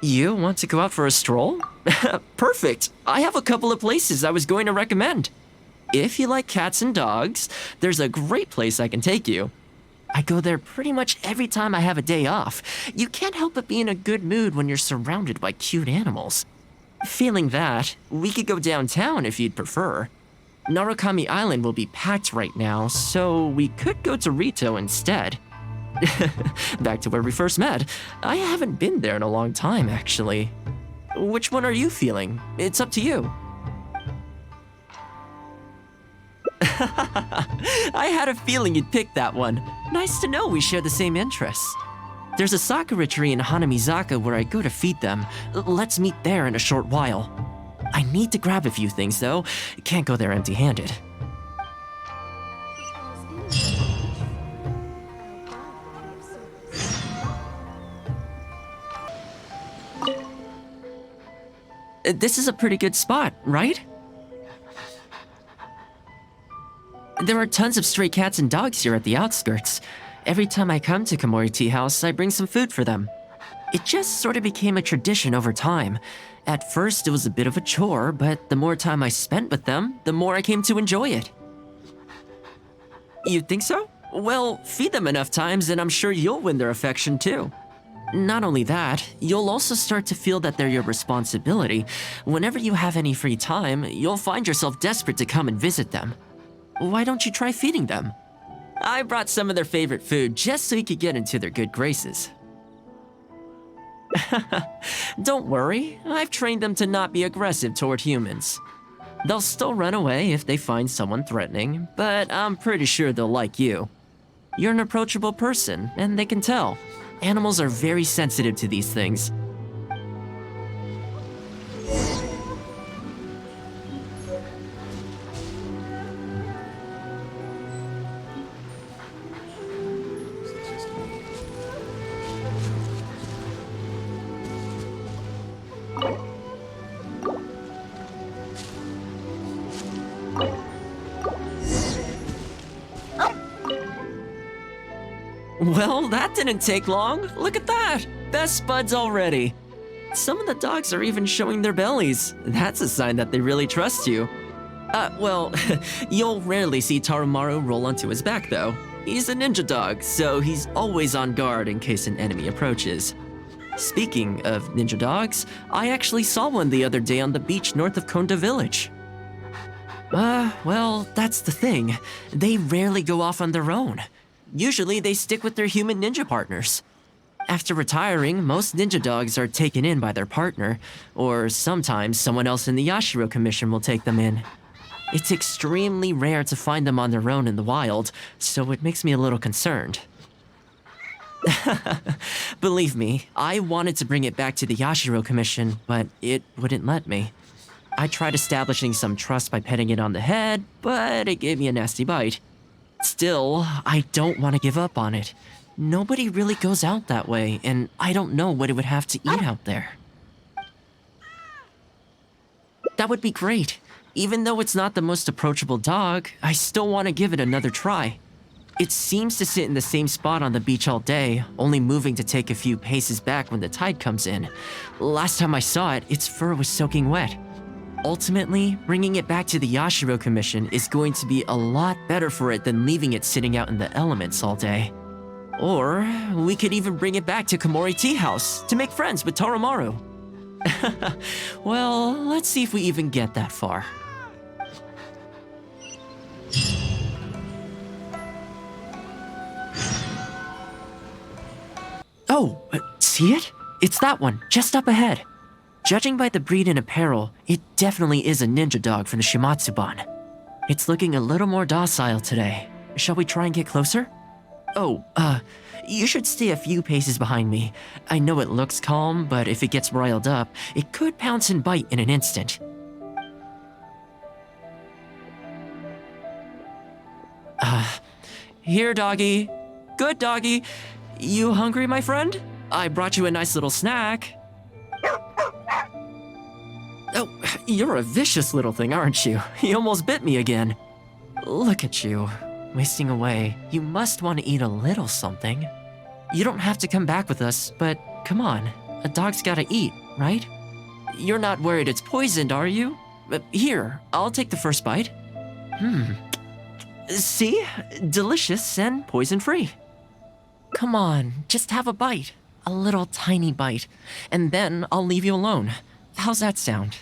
You want to go out for a stroll? Perfect! I have a couple of places I was going to recommend. If you like cats and dogs, there's a great place I can take you. I go there pretty much every time I have a day off. You can't help but be in a good mood when you're surrounded by cute animals. Feeling that, we could go downtown if you'd prefer. Narukami Island will be packed right now, so we could go to Rito instead. Back to where we first met. I haven't been there in a long time, actually. Which one are you feeling? It's up to you. I had a feeling you'd pick that one. Nice to know we share the same interests. There's a sakura tree in Hanamizaka where I go to feed them. Let's meet there in a short while. I need to grab a few things, though. Can't go there empty-handed. This is a pretty good spot, right? There are tons of stray cats and dogs here at the outskirts. Every time I come to Komori Tea House, I bring some food for them. It just sort of became a tradition over time. At first, it was a bit of a chore, but the more time I spent with them, the more I came to enjoy it. You think so? Well, feed them enough times and I'm sure you'll win their affection too. Not only that, you'll also start to feel that they're your responsibility. Whenever you have any free time, you'll find yourself desperate to come and visit them. Why don't you try feeding them? I brought some of their favorite food just so you could get into their good graces. Don't worry, I've trained them to not be aggressive toward humans. They'll still run away if they find someone threatening, but I'm pretty sure they'll like you. You're an approachable person, and they can tell. Animals are very sensitive to these things. Well, that didn't take long. Look at that! Best buds already. Some of the dogs are even showing their bellies. That's a sign that they really trust you. Well, you'll rarely see Tarumaru roll onto his back though. He's a ninja dog, so he's always on guard in case an enemy approaches. Speaking of ninja dogs, I actually saw one the other day on the beach north of Konda Village. Well, that's the thing. They rarely go off on their own. Usually they stick with their human ninja partners. After retiring, most ninja dogs are taken in by their partner, or sometimes someone else in the Yashiro Commission will take them in. It's extremely rare to find them on their own in the wild, so it makes me a little concerned. Believe me, I wanted to bring it back to the Yashiro Commission, but it wouldn't let me. I tried establishing some trust by petting it on the head, but it gave me a nasty bite. Still, I don't want to give up on it. Nobody really goes out that way, and I don't know what it would have to eat out there. That would be great. Even though it's not the most approachable dog, I still want to give it another try. It seems to sit in the same spot on the beach all day, only moving to take a few paces back when the tide comes in. Last time I saw it, its fur was soaking wet. Ultimately, bringing it back to the Yashiro Commission is going to be a lot better for it than leaving it sitting out in the elements all day. Or, we could even bring it back to Komori Tea House to make friends with Tarumaru. Well, let's see if we even get that far. Oh, see it? It's that one, just up ahead. Judging by the breed and apparel, it definitely is a ninja dog from the Shimatsuban. It's looking a little more docile today. Shall we try and get closer? Oh, you should stay a few paces behind me. I know it looks calm, but if it gets riled up, it could pounce and bite in an instant. Here, doggy. Good doggy. You hungry, my friend? I brought you a nice little snack. Oh, you're a vicious little thing, aren't you? You almost bit me again. Look at you, wasting away. You must want to eat a little something. You don't have to come back with us, but come on, A dog's gotta eat, right? You're not worried it's poisoned, are you? Here, I'll take the first bite. See? Delicious and poison-free. Come on, just have a bite. A little tiny bite. And then I'll leave you alone. How's that sound?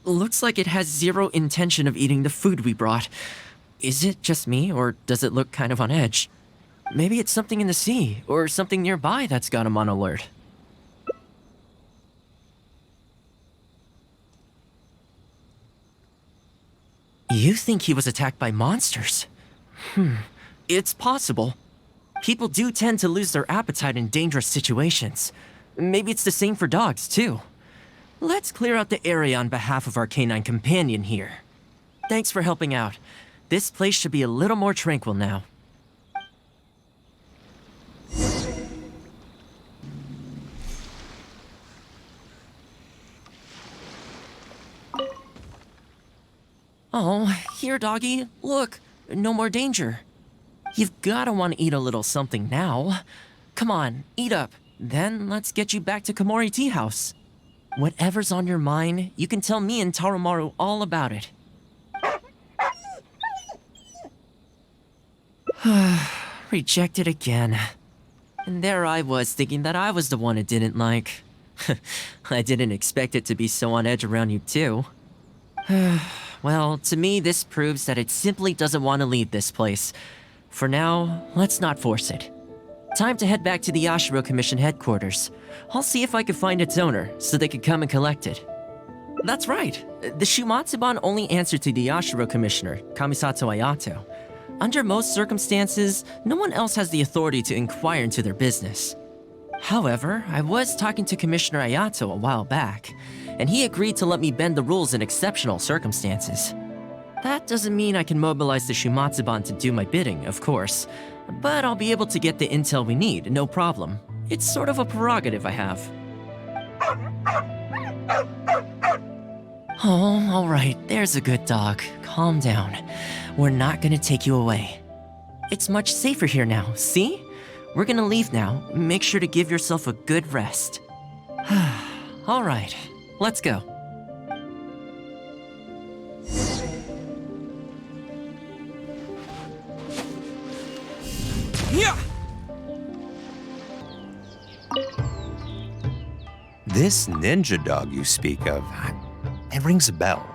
Looks like it has zero intention of eating the food we brought. Is it just me, or does it look kind of on edge? Maybe it's something in the sea, or something nearby that's got him on alert. You think he was attacked by monsters? It's possible. People do tend to lose their appetite in dangerous situations. Maybe it's the same for dogs, too. Let's clear out the area on behalf of our canine companion here. Thanks for helping out. This place should be a little more tranquil now. Oh, here, doggy. Look, no more danger. You've gotta want to eat a little something now. Come on, eat up. Then let's get you back to Komori Tea House. Whatever's on your mind, you can tell me and Tarumaru all about it. Rejected again. And there I was thinking that I was the one it didn't like. I didn't expect it to be so on edge around you too. Well, to me this proves that it simply doesn't want to leave this place. For now, let's not force it. Time to head back to the Yashiro Commission headquarters. I'll see if I can find its owner, so they can come and collect it. That's right. The Shumatsuban only answer to the Yashiro Commissioner, Kamisato Ayato. Under most circumstances, no one else has the authority to inquire into their business. However, I was talking to Commissioner Ayato a while back, and he agreed to let me bend the rules in exceptional circumstances. That doesn't mean I can mobilize the Shumatsuban to do my bidding, of course, but I'll be able to get the intel we need, no problem. It's sort of a prerogative I have. Oh, alright, there's a good dog. Calm down. We're not gonna take you away. It's much safer here now, see? We're gonna leave now. Make sure to give yourself a good rest. Alright, let's go. Yeah! This ninja dog you speak of, it rings a bell.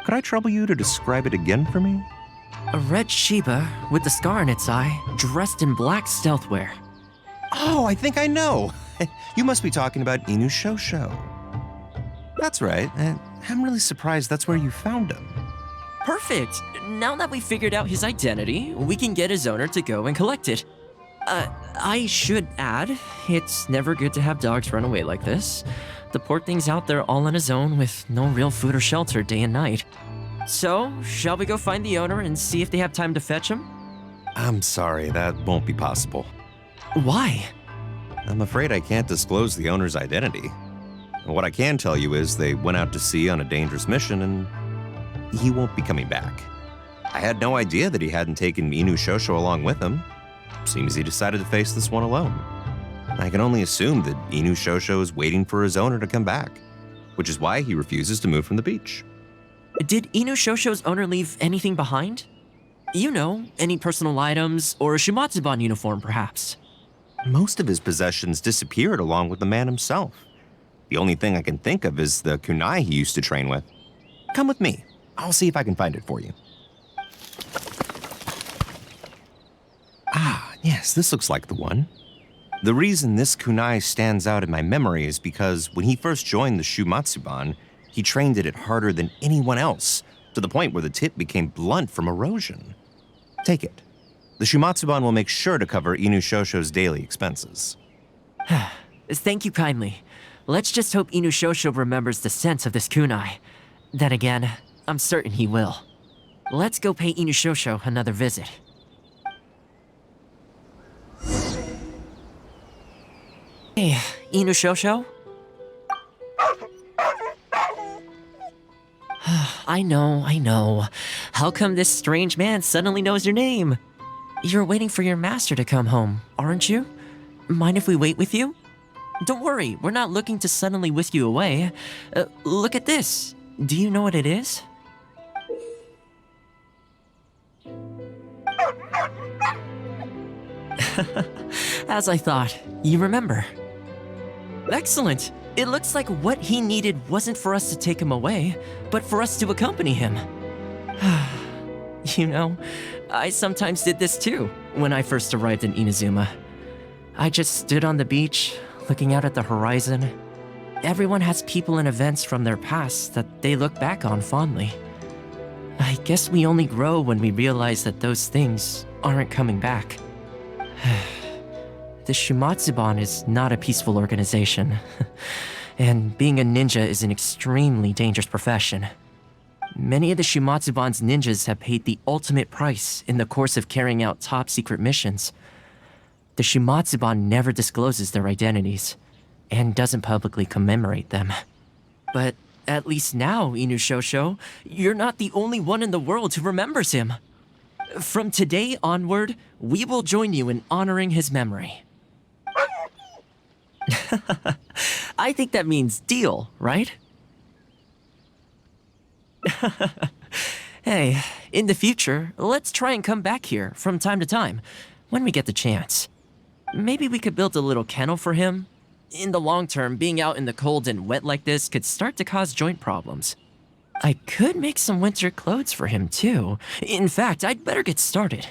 Could I trouble you to describe it again for me? A red Shiba with the scar in its eye, dressed in black stealth wear. Oh, I think I know. You must be talking about Inu Shosho. That's right. I'm really surprised that's where you found him. Perfect! Now that we figured out his identity, we can get his owner to go and collect it. I should add, it's never good to have dogs run away like this. The poor thing's out there all on his own with no real food or shelter day and night. So, shall we go find the owner and see if they have time to fetch him? I'm sorry, that won't be possible. Why? I'm afraid I can't disclose the owner's identity. What I can tell you is they went out to sea on a dangerous mission and he won't be coming back. I had no idea that he hadn't taken Inu Shosho along with him. Seems he decided to face this one alone. I can only assume that Inu Shosho is waiting for his owner to come back, which is why he refuses to move from the beach. Did Inu Shosho's owner leave anything behind? You know, any personal items or a Shumatsuban uniform, perhaps. Most of his possessions disappeared along with the man himself. The only thing I can think of is the kunai he used to train with. Come with me. I'll see if I can find it for you. Ah, yes, this looks like the one. The reason this kunai stands out in my memory is because when he first joined the Shumatsuban, he trained it harder than anyone else, to the point where the tip became blunt from erosion. Take it. The Shumatsuban will make sure to cover Inu Shosho's daily expenses. Thank you kindly. Let's just hope Inu Shosho remembers the sense of this kunai. Then again, I'm certain he will. Let's go pay Inu Shosho another visit. Hey, Inu Shosho? I know. How come this strange man suddenly knows your name? You're waiting for your master to come home, aren't you? mind if we wait with you? Don't worry, we're not looking to suddenly whisk you away. Look at this. Do you know what it is? As I thought, you remember. Excellent. It looks like what he needed wasn't for us to take him away, but for us to accompany him. You know, I sometimes did this too, when I first arrived in Inazuma. I just stood on the beach, looking out at the horizon. Everyone has people and events from their past that they look back on fondly. I guess we only grow when we realize that those things aren't coming back. The Shumatsuban is not a peaceful organization, and being a ninja is an extremely dangerous profession. Many of the Shumatsuban's ninjas have paid the ultimate price in the course of carrying out top-secret missions. The Shumatsuban never discloses their identities, and doesn't publicly commemorate them. But at least now, Inushosho, you're not the only one in the world who remembers him. From today onward, we will join you in honoring his memory. I think that means deal, right? Hey, in the future, let's try and come back here from time to time, when we get the chance. Maybe we could build a little kennel for him. In the long term, being out in the cold and wet like this could start to cause joint problems. I could make some winter clothes for him too. In fact, I'd better get started.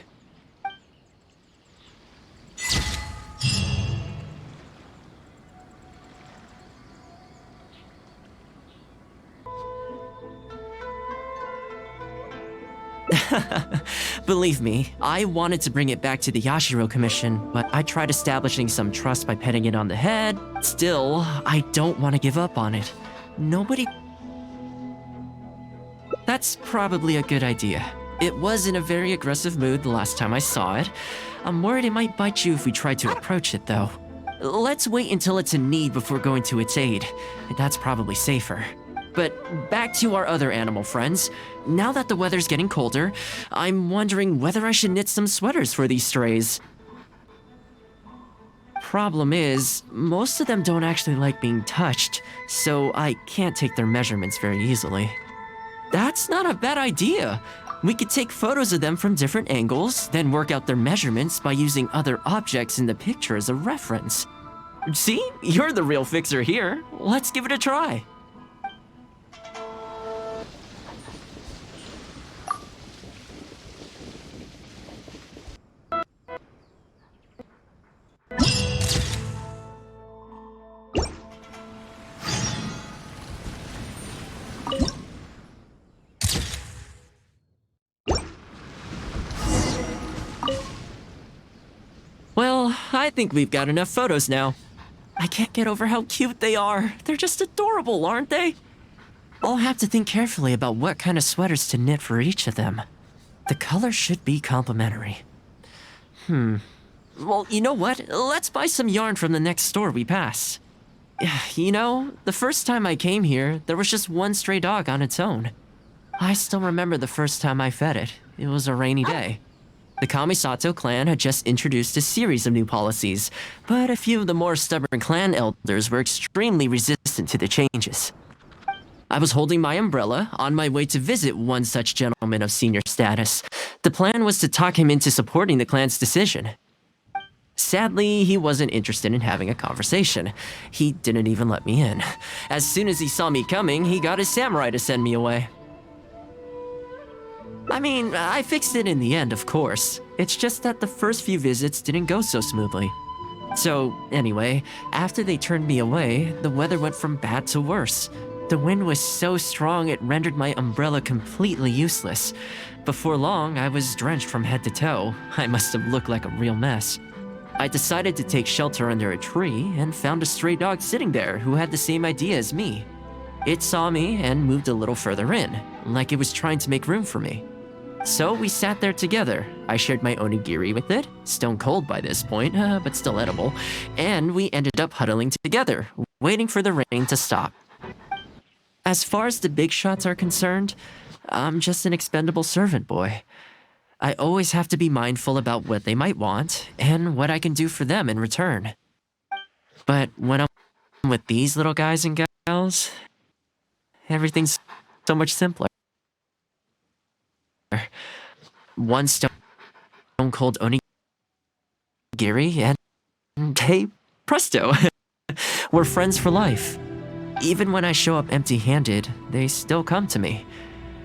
Believe me, I wanted to bring it back to the Yashiro Commission, but I tried establishing some trust by petting it on the head. Still, I don't want to give up on it. Nobody... That's probably a good idea. It was in a very aggressive mood the last time I saw it. I'm worried it might bite you if we try to approach it, though. Let's wait until it's in need before going to its aid. That's probably safer. But back to our other animal friends. Now that the weather's getting colder, I'm wondering whether I should knit some sweaters for these strays. Problem is, most of them don't actually like being touched, so I can't take their measurements very easily. That's not a bad idea. We could take photos of them from different angles, then work out their measurements by using other objects in the picture as a reference. See? You're the real fixer here. Let's give it a try. Well, I think we've got enough photos now. I can't get over how cute they are. They're just adorable, aren't they? I'll have to think carefully about what kind of sweaters to knit for each of them. The colors should be complementary. Well, you know what? Let's buy some yarn from the next store we pass. You know, the first time I came here, there was just one stray dog on its own. I still remember the first time I fed it. It was a rainy day. The Kamisato clan had just introduced a series of new policies, but a few of the more stubborn clan elders were extremely resistant to the changes. I was holding my umbrella on my way to visit one such gentleman of senior status. The plan was to talk him into supporting the clan's decision. Sadly, he wasn't interested in having a conversation. He didn't even let me in. As soon as he saw me coming, he got his samurai to send me away. I mean, I fixed it in the end, of course. It's just that the first few visits didn't go so smoothly. So, anyway, after they turned me away, the weather went from bad to worse. The wind was so strong it rendered my umbrella completely useless. Before long, I was drenched from head to toe. I must have looked like a real mess. I decided to take shelter under a tree and found a stray dog sitting there who had the same idea as me. It saw me and moved a little further in, like it was trying to make room for me. So we sat there together. I shared my onigiri with it, stone cold by this point, but still edible, and we ended up huddling together, waiting for the rain to stop. As far as the big shots are concerned, I'm just an expendable servant boy. I always have to be mindful about what they might want, and what I can do for them in return. But when I'm with these little guys and gals, everything's so much simpler. One stone cold onigiri and hey, presto, we're friends for life. Even when I show up empty-handed, they still come to me.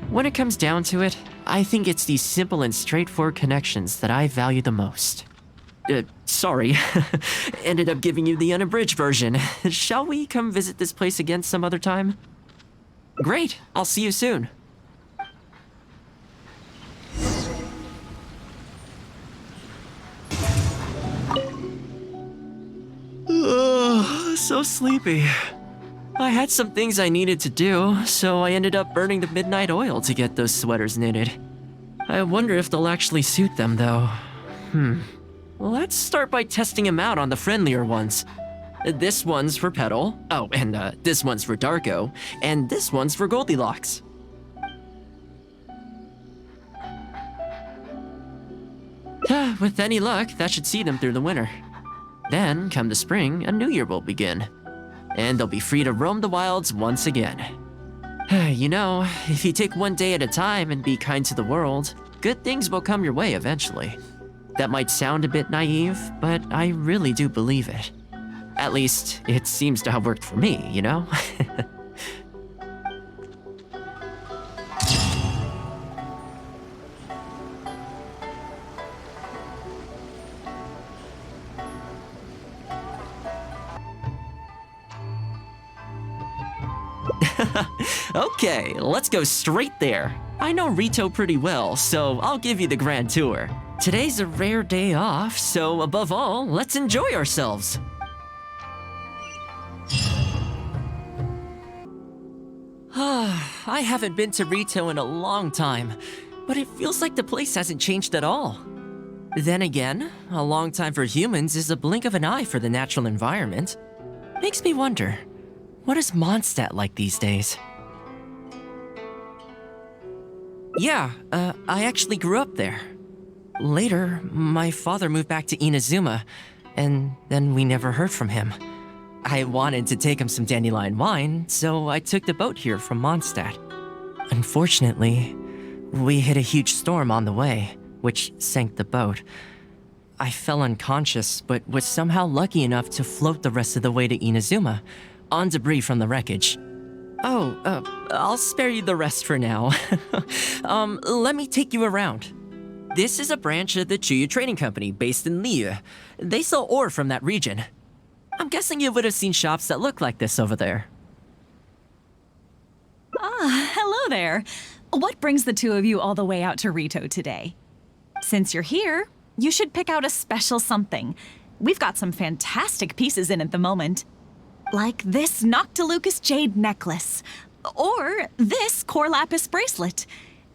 When it comes down to it, I think it's these simple and straightforward connections that I value the most. Sorry, ended up giving you the unabridged version. Shall we come visit this place again some other time? Great, I'll see you soon. So sleepy. I had some things I needed to do, so I ended up burning the midnight oil to get those sweaters knitted. I wonder if they'll actually suit them, though. Let's start by testing them out on the friendlier ones. This one's for Petal. Oh, and this one's for Darko. And this one's for Goldilocks. With any luck, that should see them through the winter. Then, come the spring, a new year will begin. And they'll be free to roam the wilds once again. You know, if you take one day at a time and be kind to the world, good things will come your way eventually. That might sound a bit naive, but I really do believe it. At least, it seems to have worked for me, you know? Okay, let's go straight there. I know Rito pretty well, so I'll give you the grand tour. Today's a rare day off, so above all, let's enjoy ourselves. I haven't been to Rito in a long time, but it feels like the place hasn't changed at all. Then again, a long time for humans is a blink of an eye for the natural environment. Makes me wonder, what is Mondstadt like these days? Yeah, I actually grew up there. Later, my father moved back to Inazuma, and then we never heard from him. I wanted to take him some dandelion wine, so I took the boat here from Mondstadt. Unfortunately, we hit a huge storm on the way, which sank the boat. I fell unconscious, but was somehow lucky enough to float the rest of the way to Inazuma, on debris from the wreckage. I'll spare you the rest for now. Let me take you around. This is a branch of the Chuyu Trading Company based in Liu. They sell ore from that region. I'm guessing you would have seen shops that look like this over there. Hello there. What brings the two of you all the way out to Rito today? Since you're here, you should pick out a special something. We've got some fantastic pieces in at the moment. Like this Noctilucus jade necklace, or this core lapis bracelet.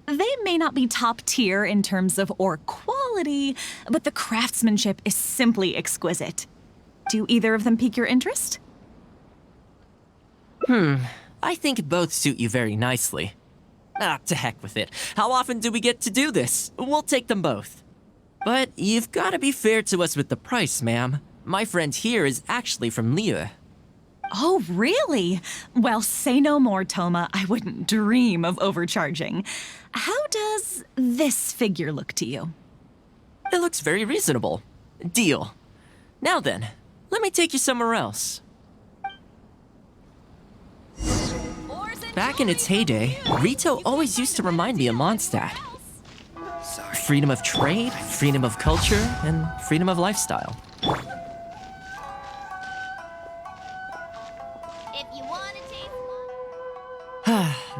They may not be top tier in terms of ore quality, but the craftsmanship is simply exquisite. Do either of them pique your interest? I think both suit you very nicely. To heck with it. How often do we get to do this? We'll take them both. But you've got to be fair to us with the price, ma'am. My friend here is actually from Liu. Oh, really? Well, say no more, Thoma. I wouldn't dream of overcharging. How does this figure look to you? It looks very reasonable. Deal. Now then, let me take you somewhere else. Back in its heyday, Rito always used to remind me of Mondstadt. Freedom of trade, freedom of culture, and freedom of lifestyle.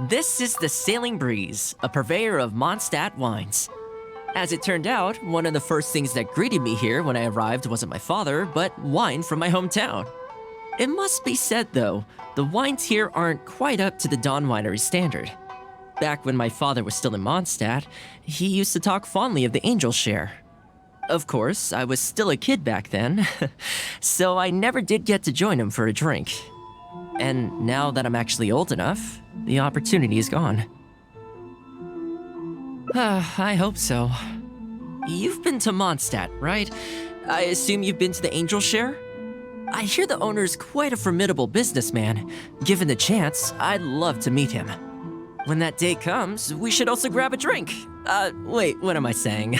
This is the Sailing Breeze, a purveyor of Mondstadt wines. As it turned out, one of the first things that greeted me here when I arrived wasn't my father, but wine from my hometown. It must be said, though, the wines here aren't quite up to the Dawn Winery standard. Back when my father was still in Mondstadt, he used to talk fondly of the Angel Share. Of course, I was still a kid back then, so I never did get to join him for a drink. And now that I'm actually old enough, the opportunity is gone. I hope so. You've been to Mondstadt, right? I assume you've been to the Angel Share? I hear the owner's quite a formidable businessman. Given the chance, I'd love to meet him. When that day comes, we should also grab a drink. Wait, what am I saying?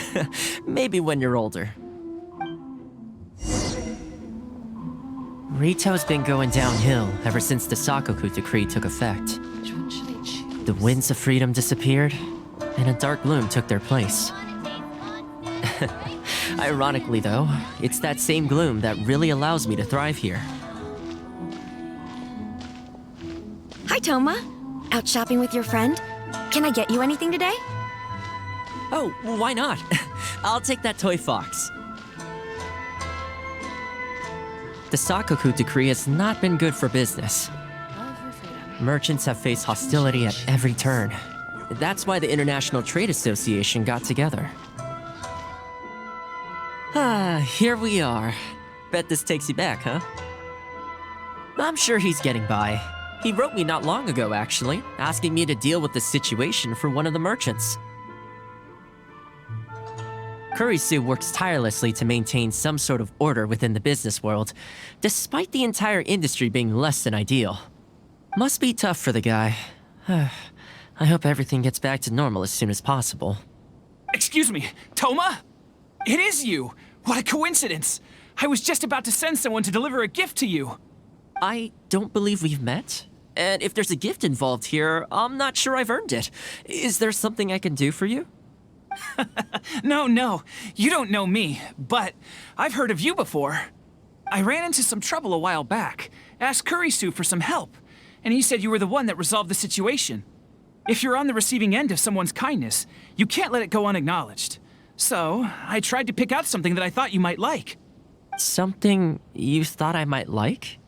Maybe when you're older. Rito's been going downhill ever since the Sakoku decree took effect. The winds of freedom disappeared, and a dark gloom took their place. Ironically, though, it's that same gloom that really allows me to thrive here. Hi, Thoma. Out shopping with your friend? Can I get you anything today? Oh, why not? I'll take that toy fox. The Sakoku decree has not been good for business. Merchants have faced hostility at every turn. That's why the International Trade Association got together. Here we are. Bet this takes you back, huh? I'm sure he's getting by. He wrote me not long ago, actually, asking me to deal with the situation for one of the merchants. Kurisu works tirelessly to maintain some sort of order within the business world, despite the entire industry being less than ideal. Must be tough for the guy. I hope everything gets back to normal as soon as possible. Excuse me, Thoma? It is you! What a coincidence! I was just about to send someone to deliver a gift to you. I don't believe we've met. And if there's a gift involved here, I'm not sure I've earned it. Is there something I can do for you? No, you don't know me, but I've heard of you before. I ran into some trouble a while back, asked Kurisu for some help, and he said you were the one that resolved the situation. If you're on the receiving end of someone's kindness, you can't let it go unacknowledged. So, I tried to pick out something that I thought you might like. Something you thought I might like?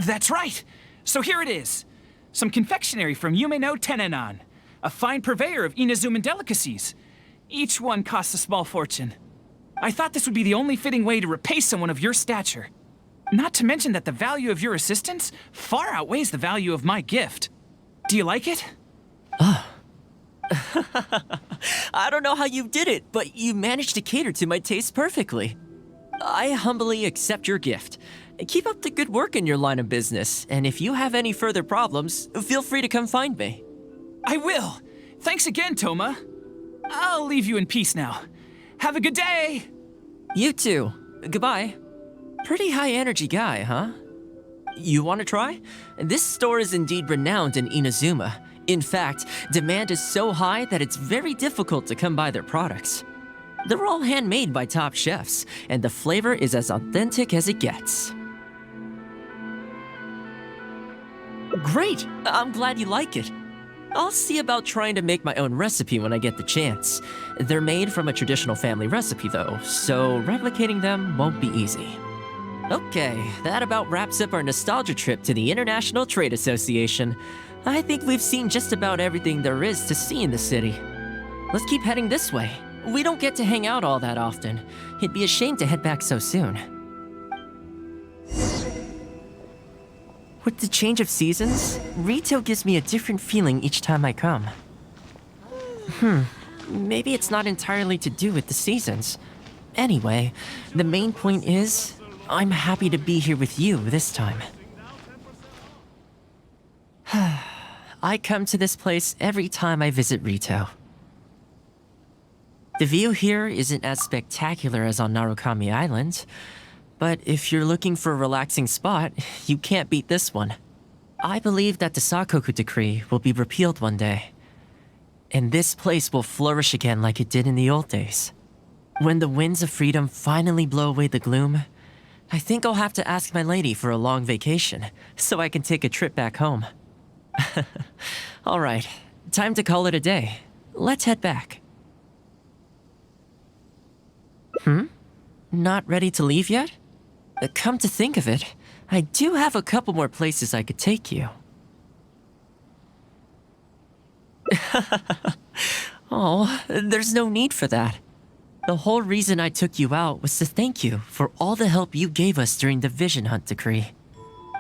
That's right! So here it is. Some confectionery from Yumeno Tenenan, a fine purveyor of Inazuman delicacies. Each one costs a small fortune. I thought this would be the only fitting way to repay someone of your stature. Not to mention that the value of your assistance far outweighs the value of my gift. Do you like it? I don't know how you did it, but you managed to cater to my taste perfectly. I humbly accept your gift. Keep up the good work in your line of business, and if you have any further problems, feel free to come find me. I will! Thanks again, Thoma. I'll leave you in peace now. Have a good day! You too. Goodbye. Pretty high energy guy, huh? You want to try? This store is indeed renowned in Inazuma. In fact, demand is so high that it's very difficult to come by their products. They're all handmade by top chefs, and the flavor is as authentic as it gets. Great! I'm glad you like it. I'll see about trying to make my own recipe when I get the chance. They're made from a traditional family recipe though, so replicating them won't be easy. Okay, that about wraps up our nostalgia trip to the International Trade Association. I think we've seen just about everything there is to see in the city. Let's keep heading this way. We don't get to hang out all that often. It'd be a shame to head back so soon. With the change of seasons, Rito gives me a different feeling each time I come. Maybe it's not entirely to do with the seasons. Anyway, the main point is, I'm happy to be here with you this time. I come to this place every time I visit Rito. The view here isn't as spectacular as on Narukami Island, but if you're looking for a relaxing spot, you can't beat this one. I believe that the Sakoku decree will be repealed one day, and this place will flourish again like it did in the old days. When the winds of freedom finally blow away the gloom, I think I'll have to ask my lady for a long vacation, so I can take a trip back home. Alright, time to call it a day. Let's head back. Not ready to leave yet? Come to think of it, I do have a couple more places I could take you. Oh, there's no need for that. The whole reason I took you out was to thank you for all the help you gave us during the Vision Hunt decree.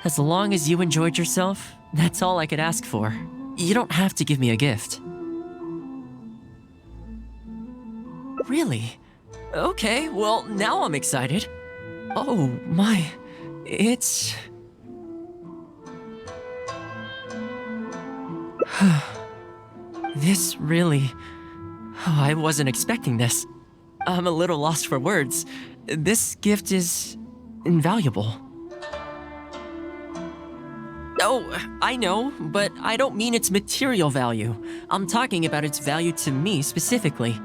As long as you enjoyed yourself, that's all I could ask for. You don't have to give me a gift. Really? Okay, well, now I'm excited. Oh my, It's... This really... Oh, I wasn't expecting this. I'm a little lost for words. This gift is... invaluable. Oh, I know, but I don't mean its material value. I'm talking about its value to me specifically.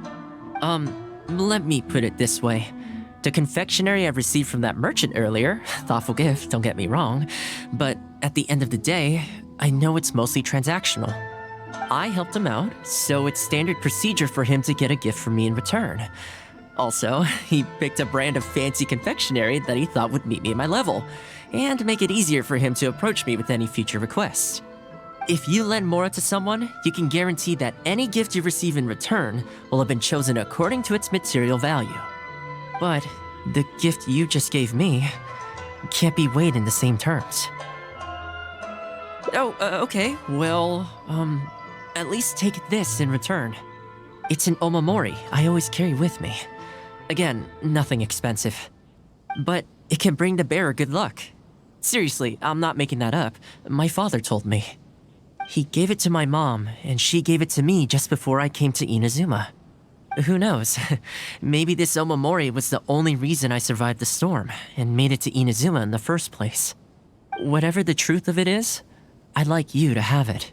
Let me put it this way. The confectionery I received from that merchant earlier, thoughtful gift, don't get me wrong, but at the end of the day, I know it's mostly transactional. I helped him out, so it's standard procedure for him to get a gift from me in return. Also, he picked a brand of fancy confectionery that he thought would meet me at my level, and make it easier for him to approach me with any future requests. If you lend Mora to someone, you can guarantee that any gift you receive in return will have been chosen according to its material value. But the gift you just gave me can't be weighed in the same terms. Oh, okay, well, at least take this in return. It's an omamori I always carry with me. Again, nothing expensive. But it can bring the bearer good luck. Seriously, I'm not making that up. My father told me. He gave it to my mom, and she gave it to me just before I came to Inazuma. Who knows? Maybe this omamori was the only reason I survived the storm and made it to Inazuma in the first place. Whatever the truth of it is, I'd like you to have it.